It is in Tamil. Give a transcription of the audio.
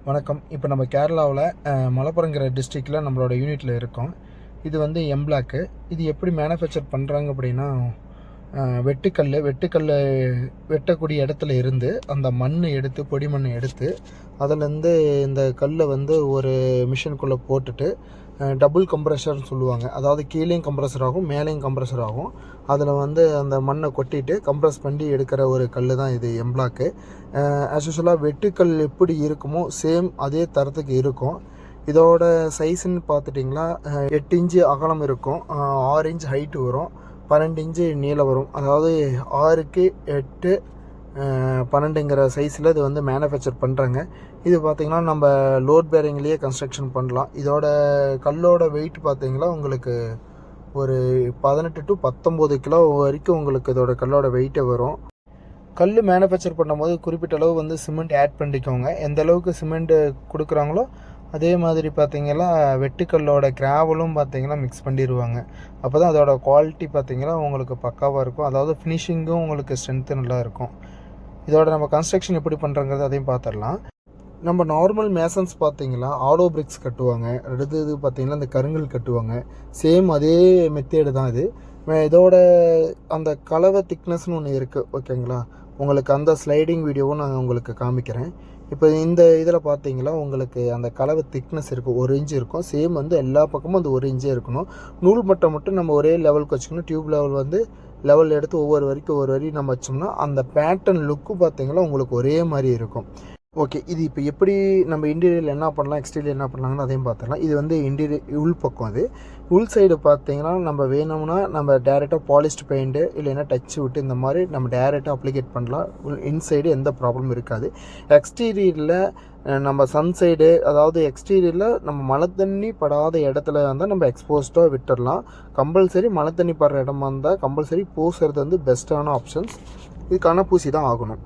வணக்கம். இப்போ நம்ம கேரளாவில் மலப்புரங்கிற டிஸ்ட்ரிக்டில் நம்மளோட யூனிட்டில் இருக்கோம். இது வந்து எம்பிளாக்கு. இது எப்படி மேனுஃபேக்சர் பண்ணுறாங்க அப்படின்னா, வெட்டுக்கல் வெட்டக்கூடிய இடத்துல இருந்து அந்த மண் எடுத்து, பொடி மண் எடுத்து, அதிலேருந்து இந்த கல்லை வந்து ஒரு மிஷினுக்குள்ளே போட்டுட்டு டபுள் கம்ப்ரெஷர்னு சொல்லுவாங்க. அதாவது கீழேயும் கம்ப்ரெஷர் ஆகும், மேலேயும் கம்ப்ரெஷர் ஆகும். அதில் வந்து அந்த மண்ணை கொட்டிட்டு கம்ப்ரெஸ் பண்ணி எடுக்கிற ஒரு கல் தான் இது எம்பிளாக்கு. ஆஸ் யூஷுவலாக வெட்டுக்கல் எப்படி இருக்குமோ சேம் அதே தரத்துக்கு இருக்கும். இதோட சைஸுன்னு பார்த்துட்டிங்கன்னா 8 இன்ச்சு அகலம் இருக்கும், 6 இன்ச் ஹைட்டு வரும், 12 இன்ச்சு நீளம் வரும். அதாவது 6க்கு 8 12ங்கிற சைஸில் இது வந்து மேனுஃபேக்சர் பண்ணுறாங்க. இது பார்த்திங்கன்னா நம்ம லோட் பேரிங்லேயே கன்ஸ்ட்ரக்ஷன் பண்ணலாம். இதோட கல்லோட வெயிட் பார்த்திங்கன்னா உங்களுக்கு ஒரு 18 to 19 கிலோ வரைக்கும் உங்களுக்கு இதோட கல்லோட வெயிட்டே வரும். கல் மேனுஃபேக்சர் பண்ணும்போது குறிப்பிட்ட அளவு வந்து சிமெண்ட் ஆட் பண்ணிக்கோங்க. எந்த அளவுக்கு சிமெண்ட்டு கொடுக்குறாங்களோ அதே மாதிரி பார்த்திங்கன்னா வெட்டுக்கல்லோட கிராவலும் பார்த்திங்கன்னா மிக்ஸ் பண்ணிடுவாங்க. அப்போ தான் அதோட குவாலிட்டி பார்த்திங்கன்னா உங்களுக்கு பக்காவாக இருக்கும். அதாவது ஃபினிஷிங்கும் உங்களுக்கு ஸ்ட்ரென்த்து நல்லா இருக்கும். இதோட நம்ம கன்ஸ்ட்ரக்ஷன் எப்படி பண்ணுறங்கிறது அதையும் பார்த்துடலாம். நம்ம நார்மல் மேசன்ஸ் பார்த்திங்கன்னா ஆலோ பிரிக்ஸ் கட்டுவாங்க. அடுத்தது பார்த்திங்கன்னா இந்த கருங்கல் கட்டுவாங்க. சேம் அதே மெத்தேடு தான் இது. இதோட அந்த கலவை திக்னஸ்னு ஒன்று இருக்குது, ஓகேங்களா? உங்களுக்கு அந்த ஸ்லைடிங் வீடியோவும் நான் உங்களுக்கு காமிக்கிறேன். இப்போ இந்த இதில் பார்த்தீங்கன்னா உங்களுக்கு அந்த கலவை திக்னஸ் இருக்கும், 1 இன்ச்சு இருக்கும். சேம் வந்து எல்லா பக்கமும் அந்த 1 இன்ச்சே இருக்கணும். நூல் மட்டும் நம்ம ஒரே லெவலுக்கு வச்சுக்கணும். டியூப் லெவல் வந்து லெவல் எடுத்து ஒவ்வொரு வரி நம்ம வச்சோம்னா அந்த பேட்டர்ன் லுக்கு பார்த்தீங்கன்னா உங்களுக்கு ஒரே மாதிரி இருக்கும். ஓகே, இது இப்போ எப்படி நம்ம இன்டீரியர் என்ன பண்ணலாம், எக்ஸ்டீரியர் என்ன பண்ணலாம்னு அதையும் பார்த்துக்கலாம். இது வந்து இன்டீரியர் உள் பக்கம். அது உள் சைடு பார்த்தீங்கன்னா நம்ம வேணும்னா நம்ம டேரெக்டாக பாலிஸ்ட் பெயிண்ட்டு இல்லைன்னா டச் விட்டு இந்த மாதிரி நம்ம டேரெக்டாக அப்ளிகேட் பண்ணலாம். இன்சைடு எந்த ப்ராப்ளமும் இருக்காது. எக்ஸ்டீரியரில் நம்ம சன் சைடு, அதாவது எக்ஸ்டீரியரில் நம்ம மழை தண்ணி படாத இடத்துல இருந்தால் நம்ம எக்ஸ்போஸ்டாக விட்டுடலாம். கம்பல்சரி மழை தண்ணி படுற இடமா இருந்தால் கம்பல்சரி பூசுறது வந்து பெஸ்ட்டான ஆப்ஷன்ஸ். இதுக்கான பூசி தான் ஆகணும்.